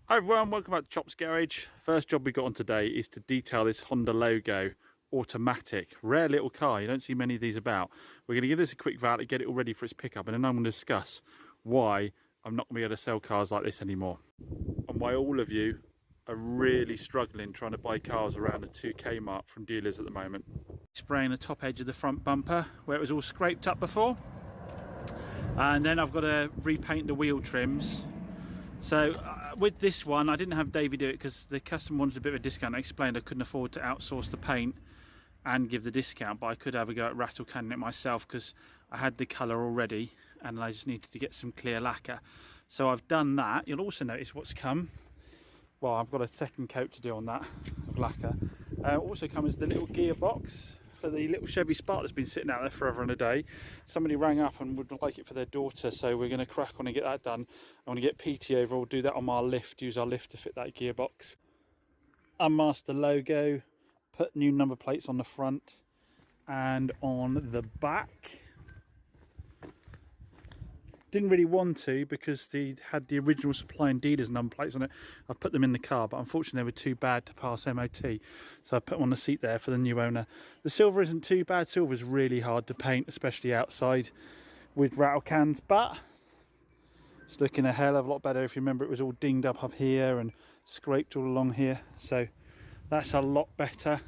Hi everyone, welcome back to Chop's Garage. First job we got on today is to detail this Honda Logo automatic. Rare little car, you don't see many of these about. We're going to give this a quick valet, get it all ready for its pickup, and then I'm going to discuss why I'm not going to be able to sell cars like this anymore. And why all of you are really struggling trying to buy cars around the 2K mark from dealers at the moment. Spraying the top edge of the front bumper where it was all scraped up before. And then I've got to repaint the wheel trims. So with this one, I didn't have Davey do it because the customer wanted a bit of a discount. I explained I couldn't afford to outsource the paint and give the discount, but I could have a go at rattle canning it myself because I had the colour already and I just needed to get some clear lacquer. So I've done that. You'll also notice what's come. Well, I've got a second coat to do on that of lacquer. Also comes the little gearbox for the little Chevy Spark that's been sitting out there forever and a day. Somebody rang up and would like it for their daughter, so we're going to crack on and get that done. I want to get PT over, we'll do that on our lift, use our lift to fit that gearbox. Unmask the logo, put new number plates on the front and on the back. Didn't really want to because they had the original supply and dealers number plates on it. I've put them in the car, but unfortunately they were too bad to pass MOT, so I put them on the seat there for the new owner. The silver isn't too bad. Silver is really hard to paint, especially outside with rattle cans, but it's looking a hell of a lot better. If you remember, it was all dinged up here and scraped all along here, so that's a lot better.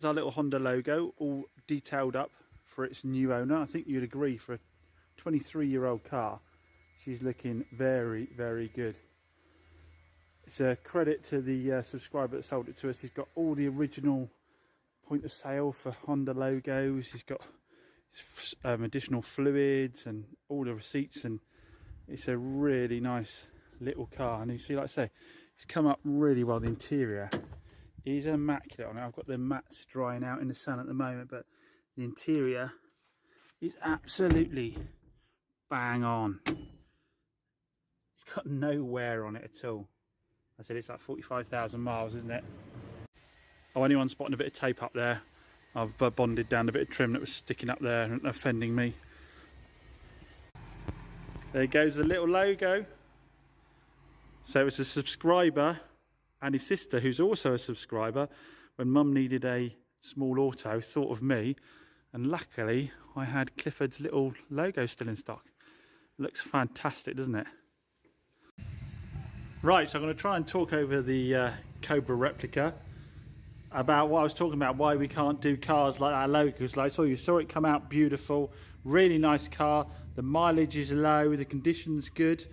Our little Honda logo all detailed up for its new owner. I think you'd agree for a 23-year-old car she's looking very, very good. It's a credit to the subscriber that sold it to us. He's got all the original point of sale for Honda logos. He's got additional fluids and all the receipts, and it's a really nice little car. And you see, like I say, it's come up really well. The interior is immaculate on it. I've got the mats drying out in the sun at the moment, but the interior is absolutely bang on. It's got no wear on it at all. I said it's like 45,000 miles, isn't it? Oh, anyone spotting a bit of tape up there? I've bonded down a bit of trim that was sticking up there and offending me. There goes the little logo. So it's a subscriber and his sister, who's also a subscriber, when Mum needed a small auto, thought of me, and luckily I had Clifford's little logo still in stock. It looks fantastic, doesn't it? Right, so I'm going to try and talk over the Cobra replica about what I was talking about, why we can't do cars like our logos. Like, so you saw it come out beautiful, really nice car, the mileage is low, the condition's good.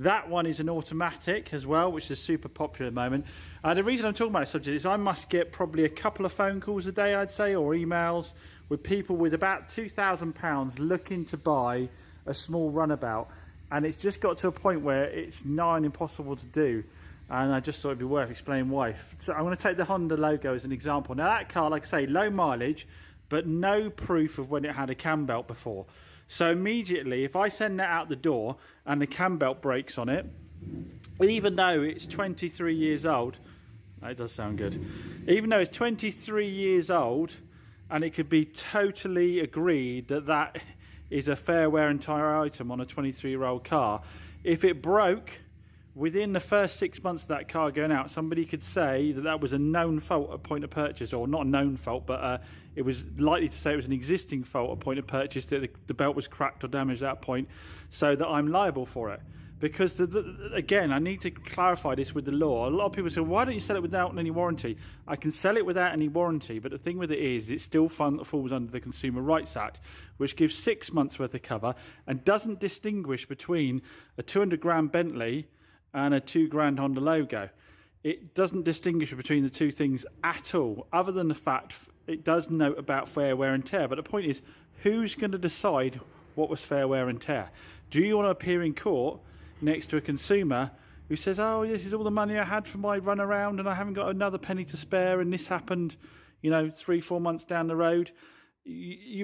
That one is an automatic as well, which is super popular at the moment. The reason I'm talking about this subject is I must get probably a couple of phone calls a day, I'd say, or emails with people with about £2,000 looking to buy a small runabout. And it's just got to a point where it's nigh on impossible to do. And I just thought it'd be worth explaining why. So I'm going to take the Honda logo as an example. Now that car, like I say, low mileage, but no proof of when it had a cam belt before. So immediately, if I send that out the door and the cam belt breaks on it, even though it's 23 years old, that does sound good, even though it's 23 years old, and it could be totally agreed that that is a fair wear and tear item on a 23-year-old car, if it broke within the first 6 months of that car going out, somebody could say that that was a known fault at point of purchase, or not a known fault, but it was likely to say it was an existing fault at point of purchase, that the belt was cracked or damaged at that point, so that I'm liable for it. Because, again, I need to clarify this with the law. A lot of people say, why don't you sell it without any warranty? I can sell it without any warranty, but the thing with it is, it still falls under the Consumer Rights Act, which gives 6 months worth of cover and doesn't distinguish between a 200 grand Bentley and a £2,000 Honda logo. It doesn't distinguish between the two things at all, other than the fact it does note about fair wear and tear. But the point is, who's going to decide what was fair wear and tear? Do you want to appear in court next to a consumer who says, oh, this is all the money I had for my run around and I haven't got another penny to spare, and this happened, you know, 3-4 months down the road?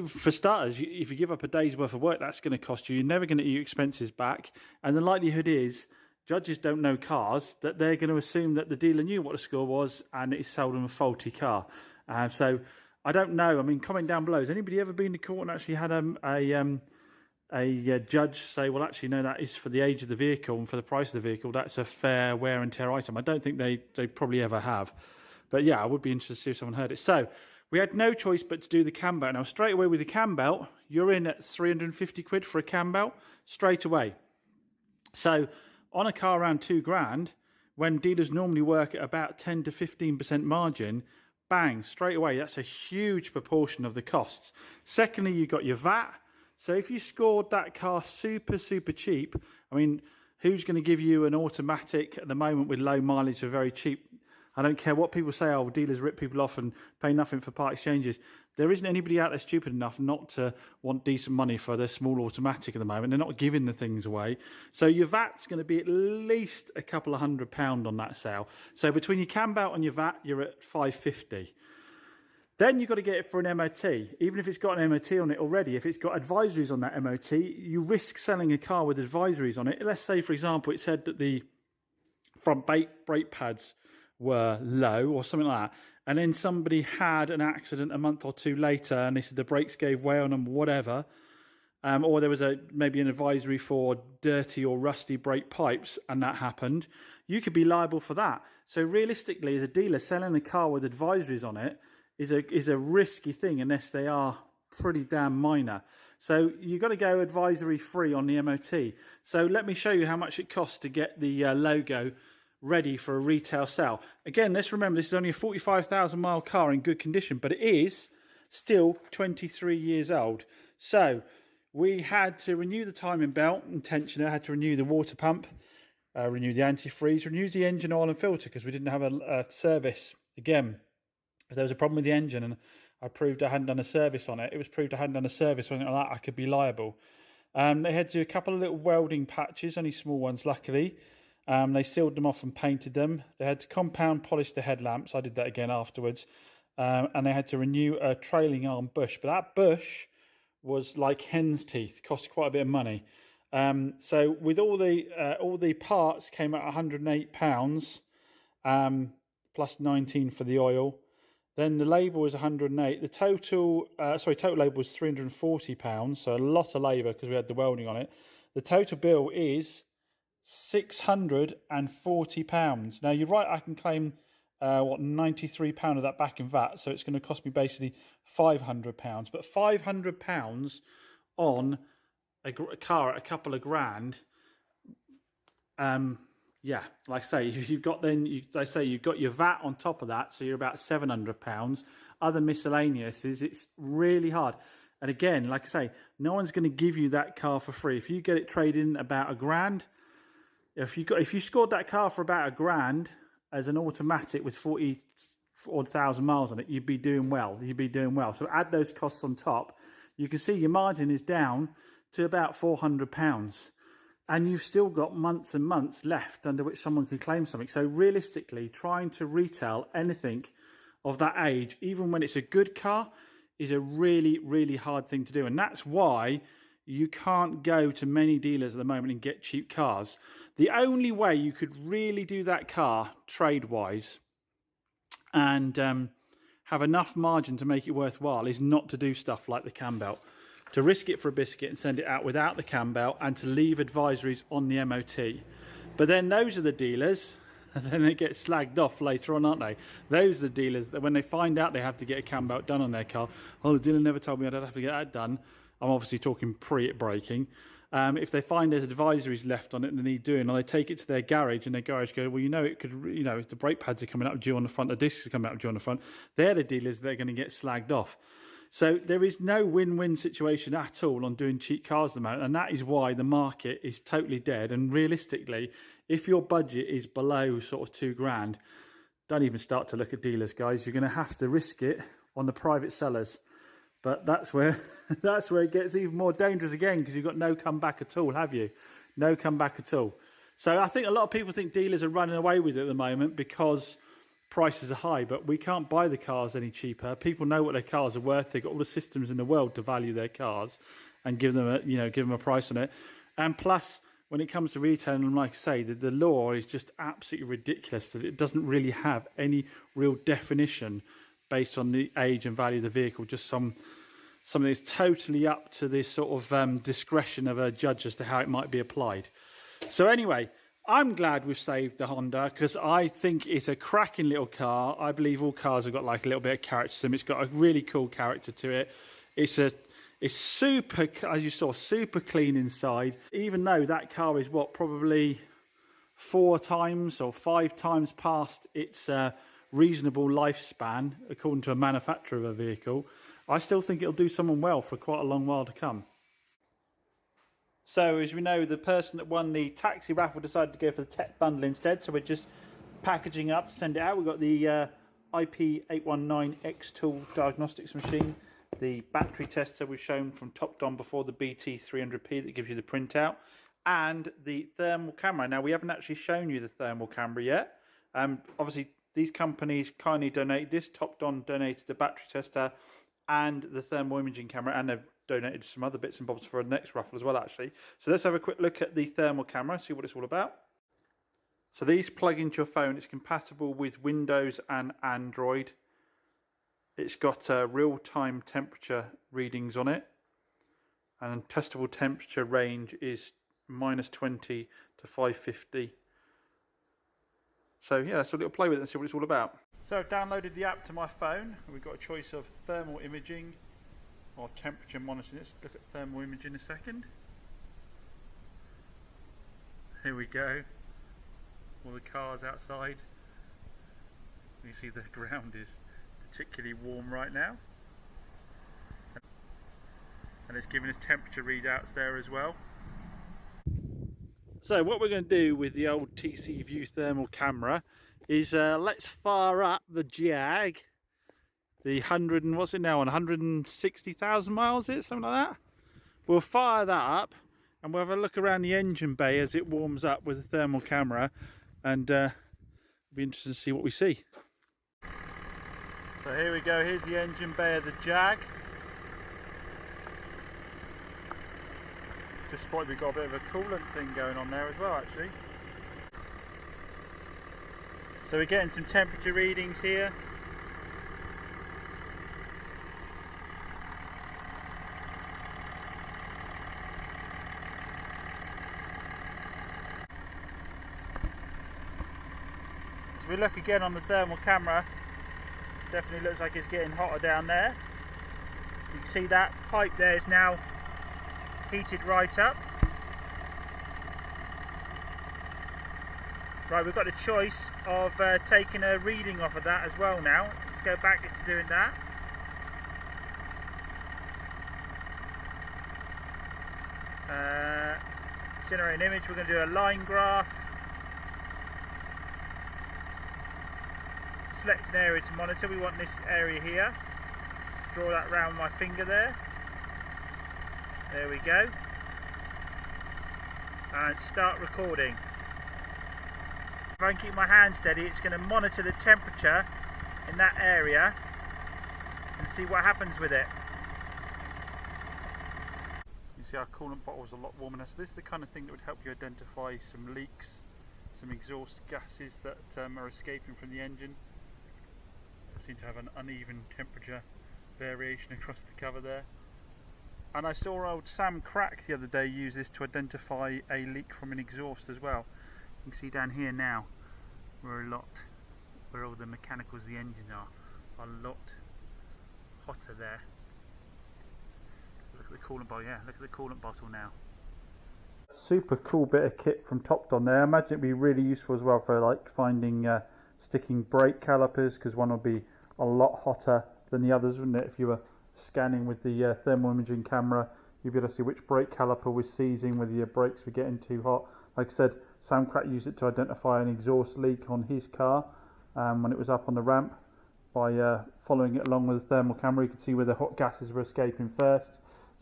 For starters, if you give up a day's worth of work, that's going to cost you. You're never going to get your expenses back, and the likelihood is judges don't know cars, that they're going to assume that the dealer knew what the score was and it sold them a faulty car. So I don't know. I mean, comment down below. Has anybody ever been to court and actually had a judge say, well, actually, no, that is for the age of the vehicle and for the price of the vehicle, that's a fair wear and tear item? I don't think they probably ever have. But yeah, I would be interested to see if someone heard it. So we had no choice but to do the cam belt. Now, straight away with the cam belt, you're in at 350 quid for a cam belt, straight away. So on a car around £2,000, when dealers normally work at about 10 to 15% margin, bang, straight away, that's a huge proportion of the costs. Secondly, you've got your VAT. So if you scored that car super, super cheap, I mean, who's going to give you an automatic at the moment with low mileage for very cheap? I don't care what people say, oh, dealers rip people off and pay nothing for part exchanges. There isn't anybody out there stupid enough not to want decent money for their small automatic at the moment. They're not giving the things away. So your VAT's going to be at least a couple of £100 on that sale. So between your cam belt and your VAT, you're at £550. Then you've got to get it for an MOT. Even if it's got an MOT on it already, if it's got advisories on that MOT, you risk selling a car with advisories on it. Let's say, for example, it said that the front brake pads were low or something like that, and then somebody had an accident a month or two later and they said the brakes gave way on them, whatever, or there was maybe an advisory for dirty or rusty brake pipes and that happened, you could be liable for that. So realistically, as a dealer, selling a car with advisories on it is a risky thing unless they are pretty damn minor. So you've got to go advisory free on the MOT. So let me show you how much it costs to get the logo ready for a retail sale. Again, let's remember this is only a 45,000 mile car in good condition, but it is still 23 years old. So we had to renew the timing belt and tensioner, had to renew the water pump, renew the antifreeze, renew the engine oil and filter because we didn't have a service. Again, if there was a problem with the engine and I proved I hadn't done a service on it, it was proved I hadn't done a service or anything like that, I could be liable. They had to do a couple of little welding patches, only small ones luckily. They sealed them off and painted them. They had to compound polish the headlamps. I did that again afterwards. And they had to renew a trailing arm bush. But that bush was like hen's teeth. Cost quite a bit of money. So with all the parts came at £108, plus 19 for the oil. Then the labour was 108. The total labour was £340. So a lot of labour because we had the welding on it. The total bill is £640. Now you're right, I can claim £93 of that back in VAT, so it's going to cost me basically £500. But £500 on a car at a couple of grand, yeah, like I say, you've got you've got your VAT on top of that, so you're about £700. Other miscellaneous it's really hard. And again, like I say, no one's going to give you that car for free. If you get it traded in about £1,000. If you scored that car for about £1,000 as an automatic with 40,000 miles on it, you'd be doing well. So add those costs on top. You can see your margin is down to about £400. And you've still got months and months left under which someone could claim something. So realistically, trying to retail anything of that age, even when it's a good car, is a really, really hard thing to do. And that's why you can't go to many dealers at the moment and get cheap cars. The only way you could really do that car trade-wise and have enough margin to make it worthwhile is not to do stuff like the cam belt. To risk it for a biscuit and send it out without the cam belt, and to leave advisories on the MOT. But then those are the dealers, and then they get slagged off later on, aren't they? Those are the dealers that when they find out they have to get a cam belt done on their car, oh, the dealer never told me I'd have to get that done. I'm obviously talking pre it breaking. If they find there's advisories left on it and they need doing, or they take it to their garage and their garage go, well, it could, if the brake pads are coming up due on the front, the discs are coming up due on the front, they're the dealers that are going to get slagged off. So there is no win-win situation at all on doing cheap cars at the moment, and that is why the market is totally dead. And realistically, if your budget is below sort of £2,000, don't even start to look at dealers, guys. You're going to have to risk it on the private sellers. But that's where it gets even more dangerous again, because you've got no comeback at all, have you? No comeback at all. So I think a lot of people think dealers are running away with it at the moment because prices are high, but we can't buy the cars any cheaper. People know what their cars are worth. They've got all the systems in the world to value their cars and give them a price on it. And plus, when it comes to retailing, like I say, the law is just absolutely ridiculous that it doesn't really have any real definition based on the age and value of the vehicle, just something that's totally up to this sort of discretion of a judge as to how it might be applied. So anyway, I'm glad we've saved the Honda, because I think it's a cracking little car. I believe all cars have got like a little bit of character to them. It's got a really cool character to it. It's super, as you saw, super clean inside, even though that car is probably 4 times or 5 times past its reasonable lifespan, according to a manufacturer of a vehicle. I still think it'll do someone well for quite a long while to come. So as we know, the person that won the taxi raffle decided to go for the tech bundle instead, so we're just packaging up to send it out. We've got the IP819X tool diagnostics machine, the battery tester we've shown from Top Don before, the BT300P that gives you the printout, and the thermal camera. Now, we haven't actually shown you the thermal camera yet. Obviously, these companies kindly donated this. Top Don donated the battery tester and the thermal imaging camera, and they've donated some other bits and bobs for the next raffle as well, actually. So let's have a quick look at the thermal camera, see what it's all about. So these plug into your phone. It's compatible with Windows and Android. It's got real-time temperature readings on it, and testable temperature range is -20 to 550. So yeah, so a little play with it and see what it's all about. So I've downloaded the app to my phone. We've got a choice of thermal imaging or temperature monitoring. Let's look at thermal imaging in a second. Here we go. All the cars outside. You see the ground is particularly warm right now. And it's giving us temperature readouts there as well. So what we're going to do with the old TC View thermal camera is let's fire up the Jag, the 100 and what's it now on 160,000 miles, is it something like that? We'll fire that up and we'll have a look around the engine bay as it warms up with the thermal camera, and it'll be interesting to see what we see. So here we go, here's the engine bay of the Jag. Just spotted we've got a bit of a coolant thing going on there as well, actually. So we're getting some temperature readings here. So we look again on the thermal camera, definitely looks like it's getting hotter down there. You can see that pipe there is now heated right up. Right, we've got a choice of taking a reading off of that as well now. Let's go back into doing that. Generate an image, we're going to do a line graph. Select an area to monitor, we want this area here. Draw that round my finger there. There we go. And start recording. If I can keep my hand steady, it's going to monitor the temperature in that area, and and see what happens with it. You see our coolant bottle is a lot warmer now, so this is the kind of thing that would help you identify some leaks, some exhaust gases that are escaping from the engine. They seem to have an uneven temperature variation across the cover there. And I saw old Sam Crack the other day use this to identify a leak from an exhaust as well. You can see down here now where all the mechanicals of the engine are a lot hotter there. Look at the coolant bottle, yeah, look at the coolant bottle now. Super cool bit of kit from Topdon there. I imagine it'd be really useful as well for like finding sticking brake calipers, because one would be a lot hotter than the others, wouldn't it? If you were scanning with the thermal imaging camera, you'd be able to see which brake caliper was seizing, whether your brakes were getting too hot. Like I said, Sam Crack used it to identify an exhaust leak on his car when it was up on the ramp. By following it along with the thermal camera, you could see where the hot gases were escaping first.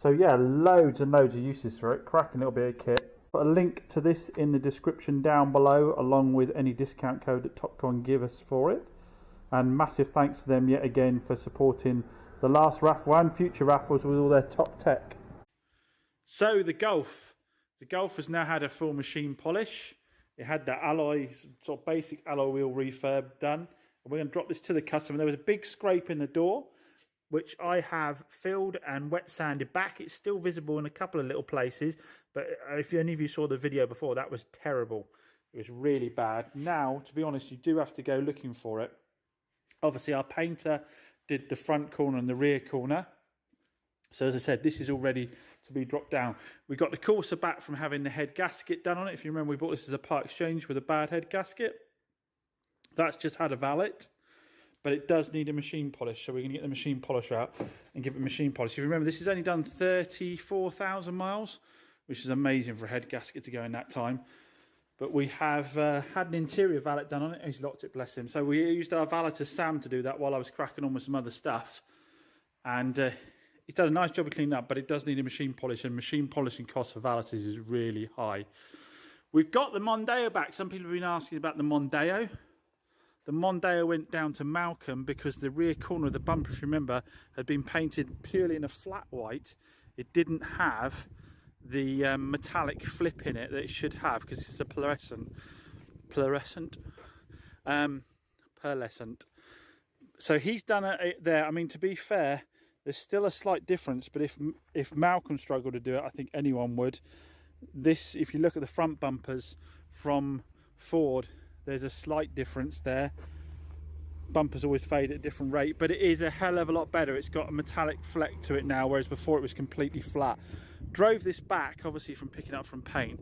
So yeah, loads and loads of uses for it. Cracking little bit of kit. Put a link to this in the description down below, along with any discount code that Topcon give us for it. And massive thanks to them yet again for supporting the last raffle and future raffles with all their top tech. So the Golf has now had a full machine polish. It had that alloy, sort of basic alloy wheel refurb done. And we're going to drop this to the customer. There was a big scrape in the door, which I have filled and wet sanded back. It's still visible in a couple of little places, but if any of you saw the video before, that was terrible. It was really bad. Now, to be honest, you do have to go looking for it. Obviously, our painter did the front corner and the rear corner. So as I said, this is all ready to be dropped down. We got the Corsa back from having the head gasket done on it. If you remember, we bought this as a part exchange with a bad head gasket. That's just had a valet, but it does need a machine polish. So we're going to get the machine polisher out and give it a machine polish. If you remember, this has only done 34,000 miles, which is amazing for a head gasket to go in that time. But we have had an interior valet done on it. He's locked it, bless him. So we used our valeter Sam to do that while I was cracking on with some other stuff. And he's done a nice job of cleaning up, but it does need a machine polish. And machine polishing cost for valeters is really high. We've got the Mondeo back. Some people have been asking about the Mondeo. The Mondeo went down to Malcolm because the rear corner of the bumper, if you remember, had been painted purely in a flat white. It didn't have the metallic flip in it that it should have, because it's a pearlescent. So he's done it there. I mean, to be fair, there's still a slight difference, but if Malcolm struggled to do it, I think anyone would. This, if you look at the front bumpers from Ford, there's a slight difference there. Bumpers always fade at a different rate, but it is a hell of a lot better. It's got a metallic fleck to it now, whereas before it was completely flat. Drove this back, obviously, from picking up from paint.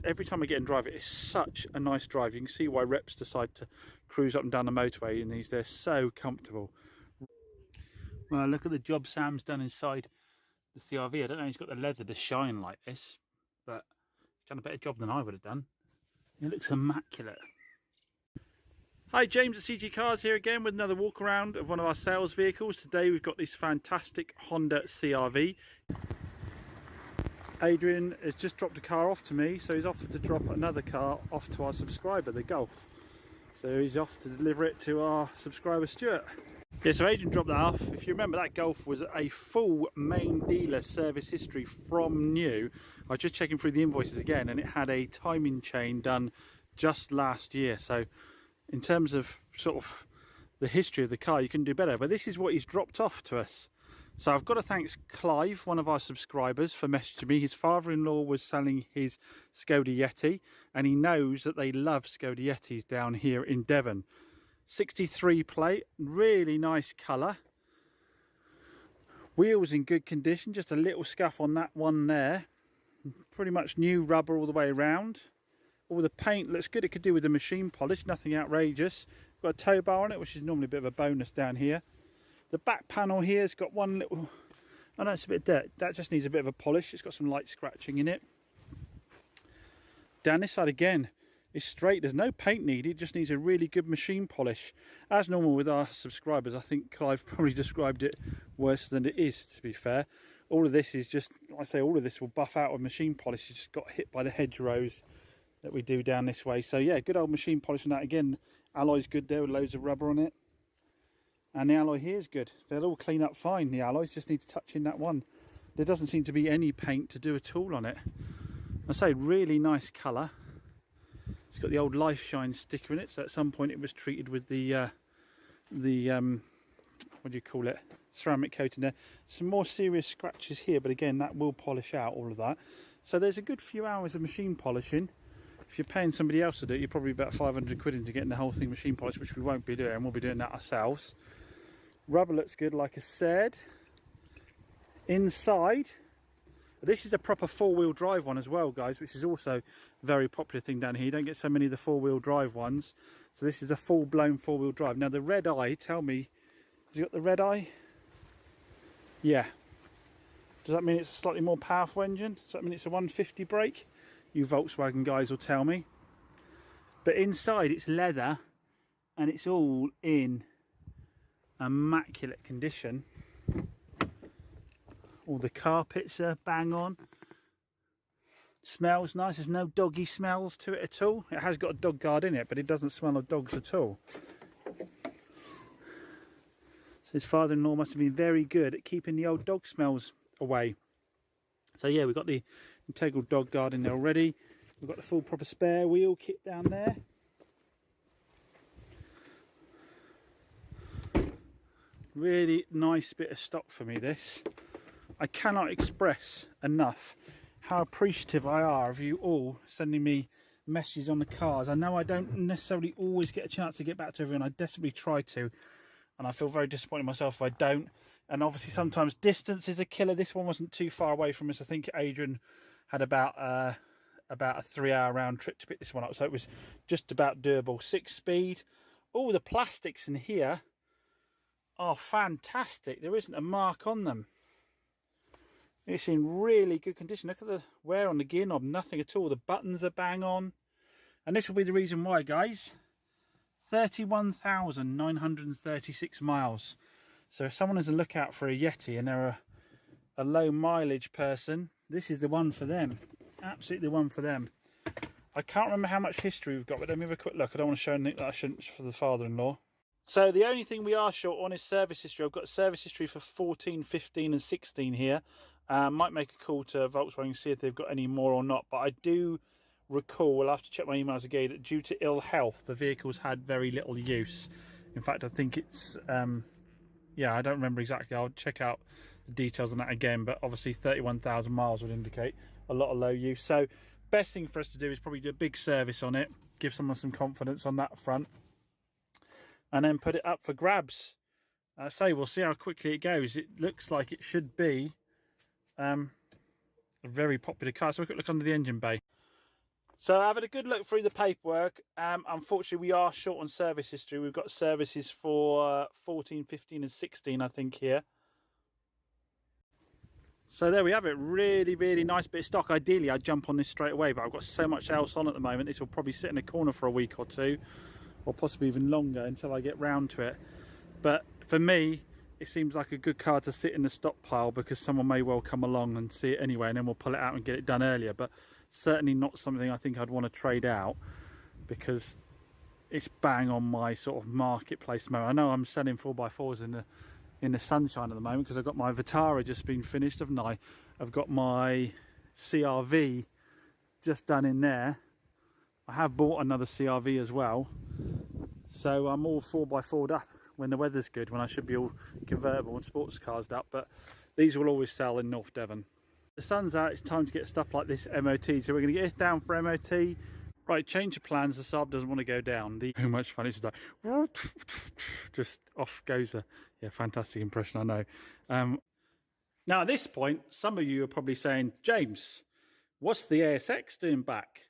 Every time I get and drive it, it's such a nice drive. You can see why reps decide to cruise up and down the motorway in these. They're so comfortable. Well, look at the job Sam's done inside the CR-V. I don't know, he's got the leather to shine like this, but he's done a better job than I would have done. It looks immaculate. Hi, James at CG Cars here again with another walk around of one of our sales vehicles. Today we've got this fantastic Honda CR-V. Adrian has just dropped a car off to me, so he's offered to drop another car off to our subscriber, the Golf. So he's off to deliver it to our subscriber Stuart. Yeah, so Adrian dropped that off. If you remember, that Golf was a full main dealer service history from new. I was just checking through the invoices again, and it had a timing chain done just last year. So in terms of sort of the history of the car, you can do better. But this is what he's dropped off to us. So I've got to thank Clive, one of our subscribers, for messaging me. His father-in-law was selling his Skoda Yeti, and he knows that they love Skoda Yetis down here in Devon. 63 plate, really nice colour. Wheels in good condition, just a little scuff on that one there. Pretty much new rubber all the way around. All the paint looks good. It could do with the machine polish, nothing outrageous. Got a tow bar on it, which is normally a bit of a bonus down here. The back panel here has got one little, I know it's a bit dirt, that just needs a bit of a polish. It's got some light scratching in it. Down this side again, it's straight, there's no paint needed, it just needs a really good machine polish. As normal with our subscribers, I think Clive probably described it worse than it is, to be fair. All of this is just, like I say, all of this will buff out with machine polish. It's just got hit by the hedgerows that we do down this way. So yeah, good old machine polish on that. Again, alloy's good there with loads of rubber on it. And the alloy here is good. They'll all clean up fine. The alloys just need to touch in that one. There doesn't seem to be any paint to do at all on it. I say, really nice colour. It's got the old Life Shine sticker in it, so at some point it was treated with the what do you call it, ceramic coating there. Some more serious scratches here, but again, that will polish out all of that. So there's a good few hours of machine polishing. If you're paying somebody else to do it, you're probably about 500 quid into getting the whole thing machine polished, which we won't be doing. We'll be doing that ourselves. Rubber looks good, like I said. Inside, this is a proper four-wheel drive one as well, guys, which is also a very popular thing down here. You don't get so many of the four-wheel drive ones. So this is a full-blown four-wheel drive. Now the red eye, tell me, has it got the red eye? Yeah. Does that mean it's a slightly more powerful engine? Does that mean it's a 150 brake? You Volkswagen guys will tell me. But inside it's leather and it's all in immaculate condition. All the carpets are bang on. Smells nice. There's no doggy smells to it at all. It has got a dog guard in it, but it doesn't smell of dogs at all. So his father-in-law must have been very good at keeping the old dog smells away. So yeah, we've got the integral dog guard in there already. We've got the full proper spare wheel kit down there. Really nice bit of stock for me, this. I cannot express enough how appreciative I are of you all sending me messages on the cars. I know I don't necessarily always get a chance to get back to everyone. I desperately try to, and I feel very disappointed myself if I don't. And obviously sometimes distance is a killer. This one wasn't too far away from us. I think Adrian had about a 3-hour round trip to pick this one up, so it was just about doable. 6-speed. All the plastics in here are fantastic. There isn't a mark on them. It's in really good condition. Look at the wear on the gear knob, nothing at all. The buttons are bang on. And this will be the reason why, guys. 31,936 miles. So if someone is a lookout for a Yeti and they're a low mileage person, this is the one for them. Absolutely the one for them. I can't remember how much history we've got, but let me have a quick look. I don't want to show anything that I shouldn't for the father-in-law. So the only thing we are short on is service history. I've got service history for 14, 15 and 16 here. Might make a call to Volkswagen and see if they've got any more or not. But I do recall, I'll have to check my emails again, that due to ill health, the vehicle's had very little use. In fact, I think it's, yeah, I don't remember exactly. I'll check out the details on that again. But obviously 31,000 miles would indicate a lot of low use. So best thing for us to do is probably do a big service on it. Give someone some confidence on that front. And then put it up for grabs. I say we'll see how quickly it goes. It looks like it should be a very popular car. So we'll look under the engine bay. So I've had a good look through the paperwork. Unfortunately, we are short on service history. We've got services for 14, 15 and 16, I think, here. So there we have it. Really, really nice bit of stock. Ideally, I'd jump on this straight away, but I've got so much else on at the moment. This will probably sit in a corner for a week or two, or possibly even longer until I get round to it. But for me, it seems like a good car to sit in the stockpile, because someone may well come along and see it anyway, and then we'll pull it out and get it done earlier. But certainly not something I think I'd want to trade out, because it's bang on my sort of marketplace mode. I know I'm selling 4x4s in the sunshine at the moment, because I've got my Vitara just been finished, haven't I? I've got my CRV just done in there. I have bought another CRV as well, so I'm all 4x4'd up when the weather's good, when I should be all convertible and sports cars up. But these will always sell in North Devon. The sun's out, it's time to get stuff like this MOT, so we're going to get this down for MOT. Right, change of plans. The Saab doesn't want to go down. Too much fun. It's like just off goes a fantastic impression, I know. Now at this point, some of you are probably saying, James, what's the ASX doing back?